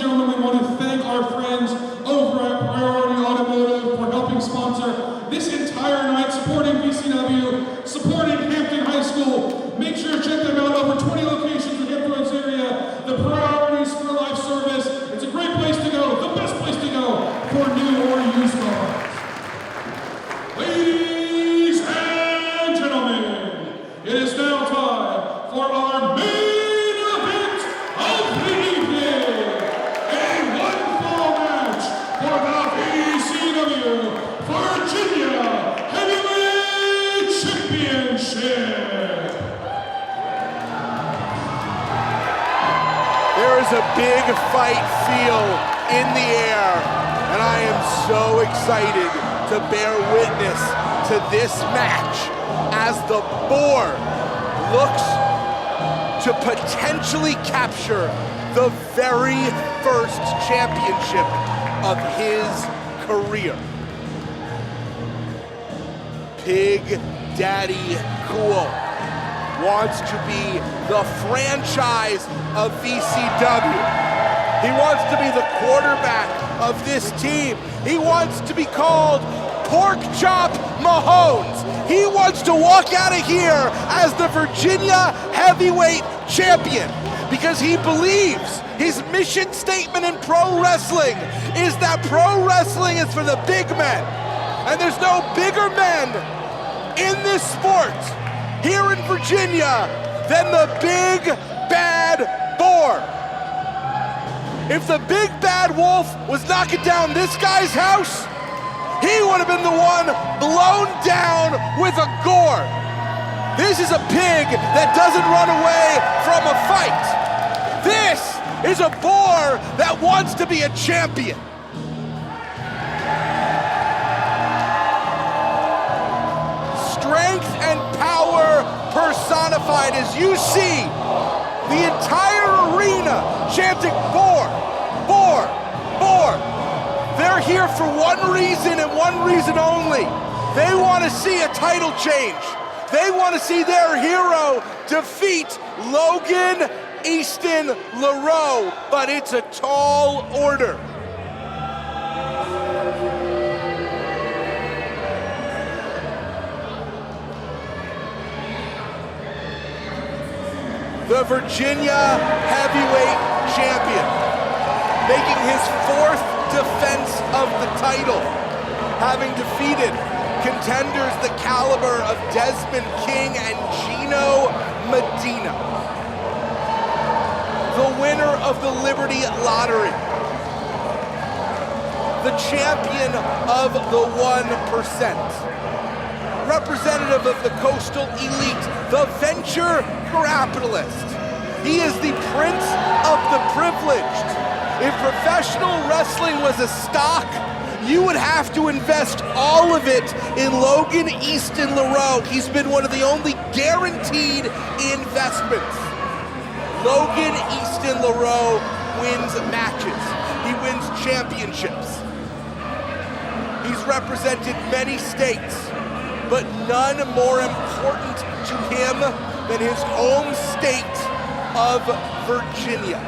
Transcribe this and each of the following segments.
gentlemen, we want to thank our friends over at Priority Automotive for helping sponsor this entire night, supporting VCW, supporting Hampton High School. Make sure to check them out. Over 20 locations in the Hampton area. The Priorities for Life service. It's a great place to go, the best place to go for new or used cars. Ladies and gentlemen, it is now time for our main event of the evening. A one-fall match for the VCW Virginia Heavyweight Championship. There is a big fight feel in the air, and I am so excited to bear witness to this match as the Boar looks to potentially capture the very first championship of his career. Big Daddy Cool wants to be the franchise of VCW. He wants to be the quarterback of this team. He wants to be called Pork Chop Mahomes. He wants to walk out of here as the Virginia Heavyweight Champion because he believes his mission statement in pro wrestling is that pro wrestling is for the big men. And there's no bigger men in this sport here in Virginia than the Big Bad Boar. If the Big Bad Wolf was knocking down this guy's house, he would have been the one blown down with a gore. This is a pig that doesn't run away from a fight. This is a boar that wants to be a champion. Strength and power personified as you see the entire arena chanting Boar, Boar, Boar. They're here for one reason and one reason only. They want to see a title change. They want to see their hero defeat Logan Easton Laroux, but it's a tall order. The Virginia Heavyweight Champion, making his fourth defense of the title, having defeated contenders the caliber of Desmond King and Gino Medina. The winner of the Liberty Lottery. The champion of the 1%. Representative of the coastal elite, the venture capitalist. He is the prince of the privileged. If professional wrestling was a stock, you would have to invest all of it in Logan Easton Laroux. He's been one of the only guaranteed investments. Logan Easton Laroux wins matches. He wins championships. He's represented many states, but none more important to him than his home state of Virginia.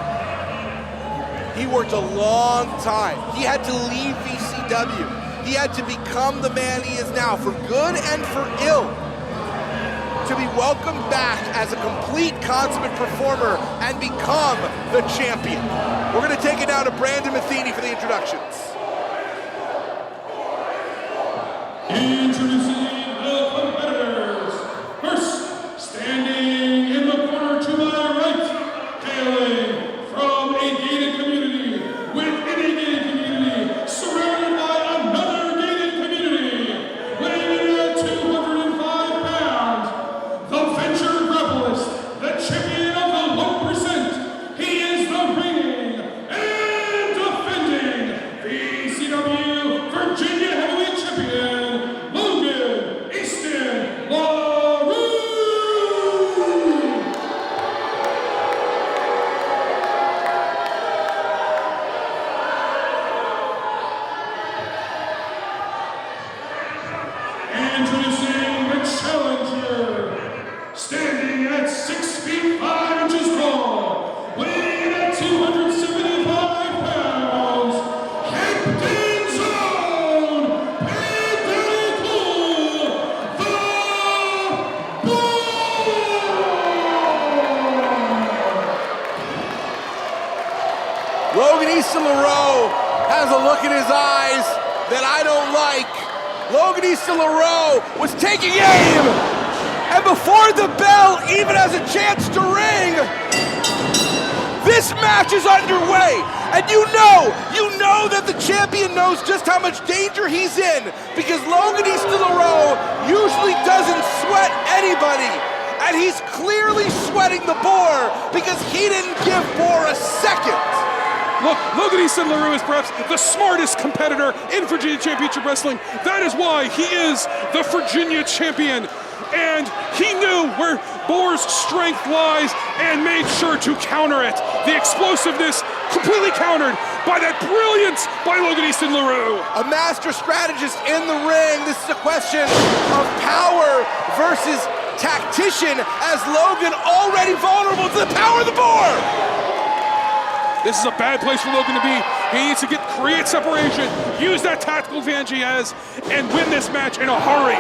He worked a long time. He had to leave VCW. He had to become the man he is now, for good and for ill, to be welcomed back as a complete consummate performer and become the champion. We're gonna take it now to Brandon Metheny for the introductions. Introducing the competitors. First, standing in the corner to my right, hailing from a gated community, within a gated community, surrounded by another gated community, weighing at 205 pounds, the venture grappleist, the champion of the 1%. He is the reigning and defending VCW Virginia Heavyweight Champion, Logan Logan Easton Laroux has a look in his eyes that I don't like. Logan Easton Laroux was taking aim, and before the bell even has a chance to ring, this match is underway. And you know that the champion knows just how much danger he's in, because Logan Easton Laroux usually doesn't sweat anybody. And he's clearly sweating the Boar because he didn't give Boar a second. Look, Logan Easton Laroux is perhaps the smartest competitor in Virginia Championship Wrestling. That is why he is the Virginia champion. And he knew where Boar's strength lies and made sure to counter it. The explosiveness completely countered by that brilliance by Logan Easton Laroux. A master strategist in the ring. This is a question of power versus tactician, as Logan already vulnerable to the power of the Boar. This is a bad place for Logan to be. He needs to create separation, use that tactical advantage he has, and win this match in a hurry.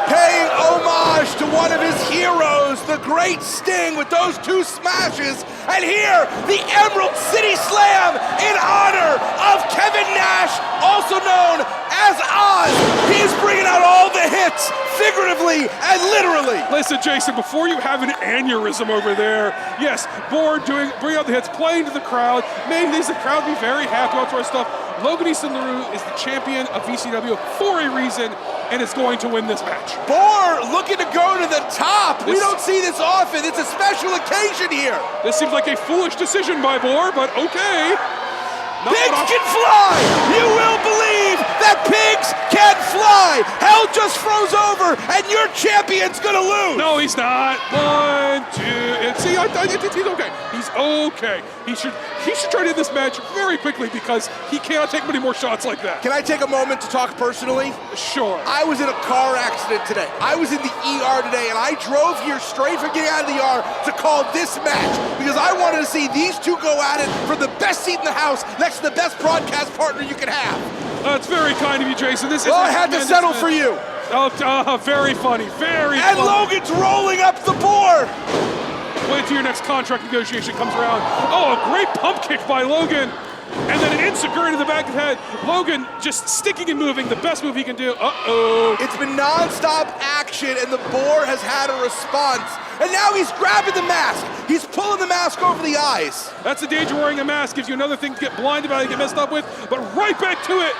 Paying homage to one of his heroes, the Great Sting, with those two smashes. And here, the Emerald City Slam in honor of Kevin Nash, also known as Oz. He's bringing out all the hits, figuratively and literally. Listen, Jason, before you have an aneurysm over there, yes, Boar bring out the hits, playing to the crowd, making the crowd be very happy, all sort of stuff. Logan Easton Laroux is the champion of VCW for a reason, and is going to win this match. Boar looking to go to the top. We don't see this often. It's a special occasion here. This seems like a foolish decision by Boar, but okay. Pigs can fly! You will believe that pigs can fly! Hell just froze over, and your champion's gonna lose! No, he's not. 1, 2, see, he's okay. He's okay. He should try to end this match very quickly, because he cannot take many more shots like that. Can I take a moment to talk personally? Sure. I was in a car accident today. I was in the ER today, and I drove here straight from getting out of the ER to call this match, because I wanted to see these two go at it for the best seat in the house, next to the best broadcast partner you can have. That's very kind of you, Jason. This is I had to settle for you. Oh, very funny, very And funny. Logan's rolling up the Boar. Wait till your next contract negotiation comes around. Oh, a great pump kick by Logan. And then an insecurity to the back of the head. Logan just sticking and moving, the best move he can do. Uh-oh. It's been non-stop action, and the Boar has had a response. And now he's grabbing the mask. He's pulling the mask over the eyes. That's the danger wearing a mask. Gives you another thing to get blinded by and get messed up with. But right back to it.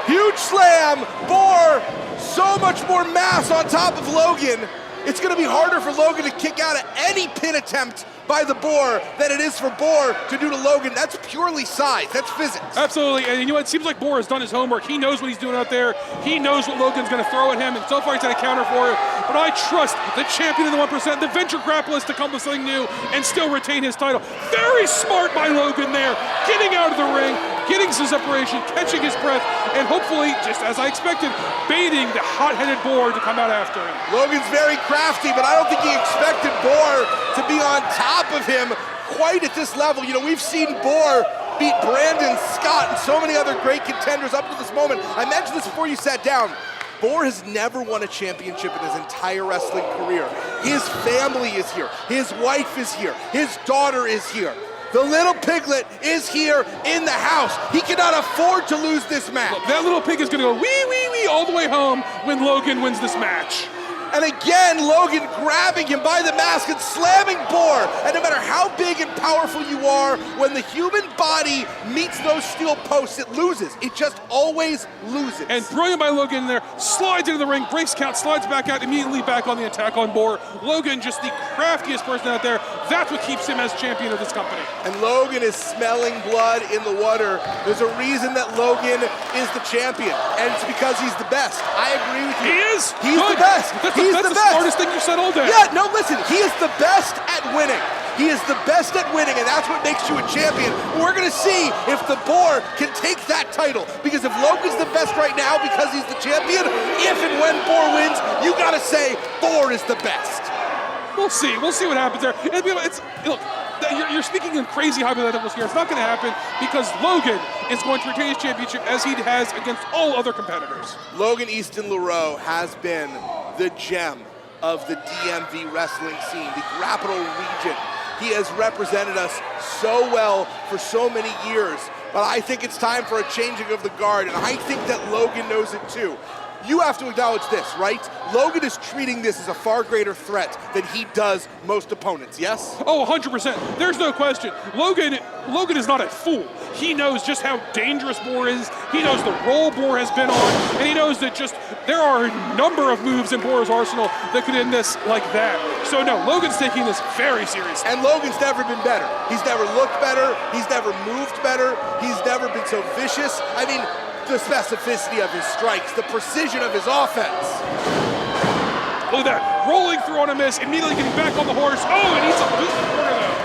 Huge slam. Boar, so much more mass on top of Logan. It's going to be harder for Logan to kick out of any pin attempt by the Boar than it is for Boar to do to Logan. That's purely size. That's physics. Absolutely. And you know what? It seems like Boar has done his homework. He knows what he's doing out there. He knows what Logan's going to throw at him. And so far he's had a counter for it. But I trust the champion of the 1%, the venture grappleist, to come with something new and still retain his title. Very smart by Logan there. Getting out of the ring, getting some separation, catching his breath, and hopefully, just as I expected, baiting the hot-headed Boar to come out after him. Logan's very crafty, but I don't think he expected Boar to be on top of him quite at this level. You know, we've seen Boar beat Brandon Scott and so many other great contenders up to this moment. I mentioned this before you sat down. Boar has never won a championship in his entire wrestling career. His family is here. His wife is here. His daughter is here. The little piglet is here in the house. He cannot afford to lose this match. Look, that little pig is going to go wee, wee, wee all the way home when Logan wins this match. And again, Logan grabbing him by the mask and slamming Boar. And no matter how big and powerful you are, when the human body meets those steel posts, it loses. It just always loses. And brilliant by Logan in there, slides into the ring, breaks count, slides back out, immediately back on the attack on Boar. Logan, just the craftiest person out there. That's what keeps him as champion of this company. And Logan is smelling blood in the water. There's a reason that Logan is the champion, and it's because he's the best. I agree with you. He is? He's Good. the best. That's the smartest thing you said all day. Yeah, no, listen, he is the best at winning. He is the best at winning, and that's what makes you a champion. We're gonna see if the Boar can take that title, because if Logan's the best right now because he's the champion, if and when Boar wins, you gotta say Boar is the best. We'll see what happens there. Look, you're speaking in crazy hypotheticals here. It's not going to happen because Logan is going to retain his championship as he has against all other competitors. Logan Easton Laroux has been the gem of the DMV wrestling scene, the Capital Region. He has represented us so well for so many years. But I think it's time for a changing of the guard, and I think that Logan knows it too. You have to acknowledge this, right? Logan is treating this as a far greater threat than he does most opponents, yes? Oh, 100%. There's no question. Logan is not a fool. He knows just how dangerous Boar is. He knows the role Boar has been on, and he knows that just there are a number of moves in Boar's arsenal that could end this like that. So no, Logan's taking this very seriously. And Logan's never been better. He's never looked better. He's never moved better. He's never been so vicious. I mean, the specificity of his strikes, the precision of his offense. Look at that, rolling through on a miss, immediately getting back on the horse. Oh, and he's a boot in the corner though.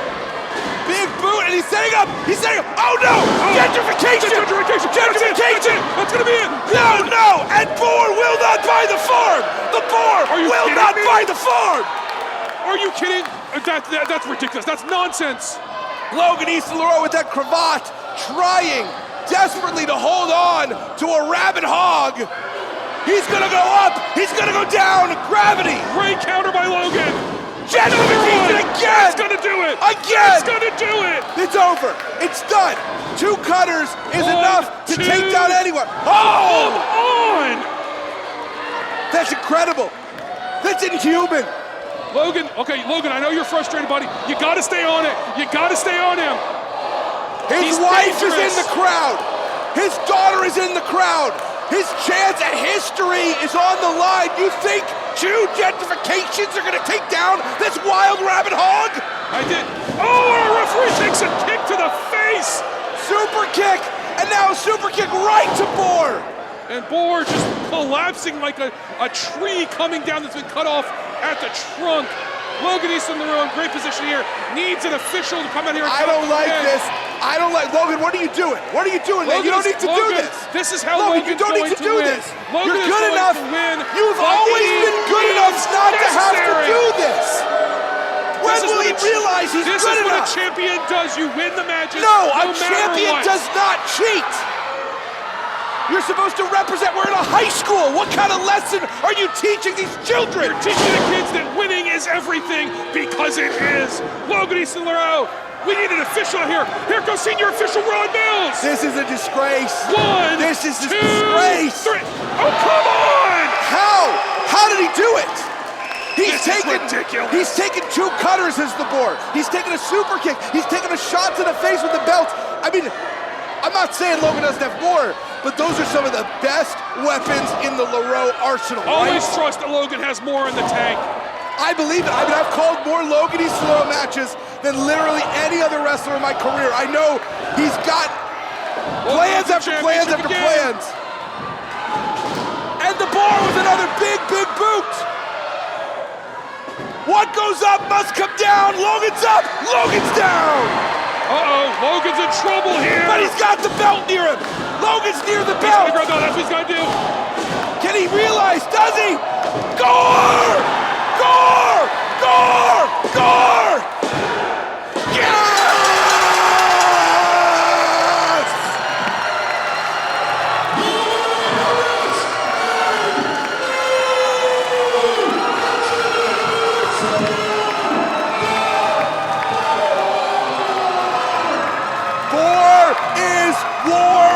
Big boot, and he's setting up, oh no! Oh. Gentrification! Gentrification! That's gonna be it! No! And Boar will not buy the farm! The Boar will not buy the farm! Are you kidding? That's ridiculous, that's nonsense! Logan Easton Laroux with that cravat, trying desperately to hold on to a rabid hog. He's gonna go up, he's gonna go down, gravity. Great counter by Logan. Gentrification again. It's gonna do it. Again. It's gonna do it. It's over, it's done. 2 cutters is enough to take down anyone. Oh! Come on. That's incredible. That's inhuman. Logan, I know you're frustrated, buddy. You gotta stay on it. You gotta stay on him. His wife is in the crowd. His daughter is in the crowd. His chance at history is on the line. You think 2 gentrifications are gonna take down this wild rabbit hog? I did. Oh, our referee takes a kick to the face. Super kick, and now a super kick right to Boar. And Boar just collapsing like a tree coming down that's been cut off at the trunk. Logan Easton Laroux in great position here. Needs an official to come out here and I don't like this. Logan, what are you doing? What are you doing, man? You don't need to do this. This is how Logan, Logan's you don't need to do win. this. Logan You're good enough. You've always been good enough not to have to do this. When will he realize he's good enough? This is what a champion does. You win the matches. No, a matter champion what. does not cheat. You're supposed to represent. We're in a high school. What kind of lesson are you teaching these children? You're teaching the kids that winning is everything, because it is. Logan Easton Laroux, we need an official here. Here goes senior official Ron Mills. This is a disgrace. This is a disgrace. 3. Oh, come on! How did he do it? This is ridiculous. He's taken 2 cutters as the Boar. He's taken a super kick. He's taken a shot to the face with the belt. I mean, I'm not saying Logan doesn't have more, but those are some of the best weapons in the Laroux arsenal, Always right? trust that Logan has more in the tank. I believe it. I mean, I've called more Logan Easton Laroux matches than literally any other wrestler in my career. I know he's got plans after plans after plans. And the Boar with another big boot. What goes up must come down. Logan's up, Logan's down. Uh-oh, Logan's in trouble here. But he's got the belt near him. Logan's near the belt. That's what he's gonna do. Can he realize, does he? Gore! Gore! Gore! Gore! Yes! Boar is war,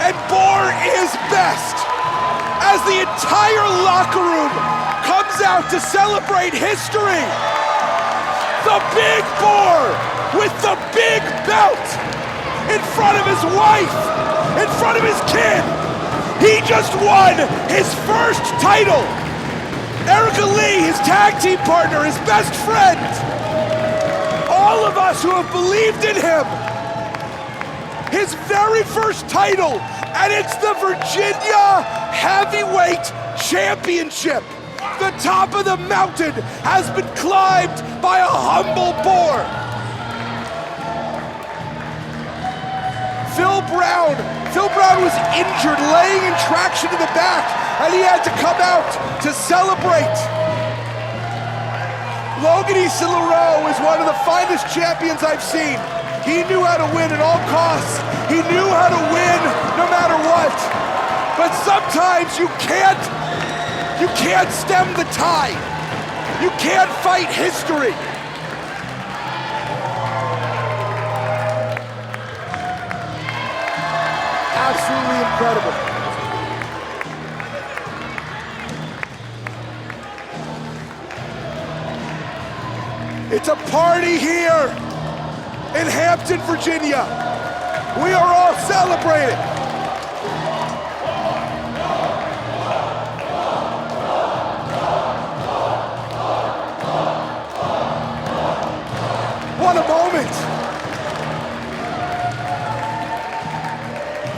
and Boar is best. As the entire locker room comes out to celebrate history, the big Boar with the big belt in front of his wife, in front of his kid. He just won his first title. Erica Lee, his tag team partner, his best friend. All of us who have believed in him. His very first title, and it's the Virginia Heavyweight Championship. The top of the mountain has been climbed by a humble Boar. Phil Brown was injured, laying in traction to the back, and he had to come out to celebrate. Logan Easton Laroux is one of the finest champions I've seen. He knew how to win at all costs. He knew how to win no matter what. But sometimes you can't stem the tide. You can't fight history. incredible. It's a party here in Hampton, Virginia. We are all celebrating. What a moment.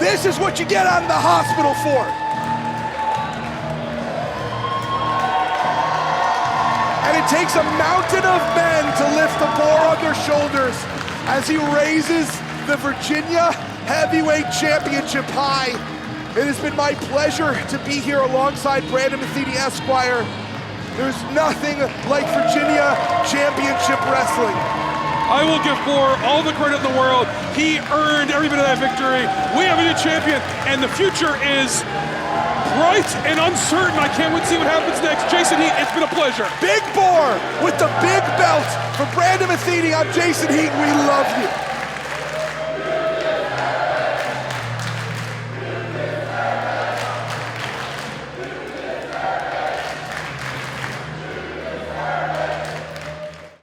This is what you get out of the hospital for. And it takes a mountain of men to lift the Boar on their shoulders as he raises the Virginia Heavyweight Championship high. It has been my pleasure to be here alongside Brandon Metheny, Esquire. There's nothing like Virginia Championship Wrestling. I will give Boar all the credit in the world. He earned every bit of that victory. We have a new champion, and the future is bright and uncertain. I can't wait to see what happens next. Jason Heaton, it's been a pleasure. Big Boar with the big belt. For Brandon Metheny, I'm Jason Heaton. We love you.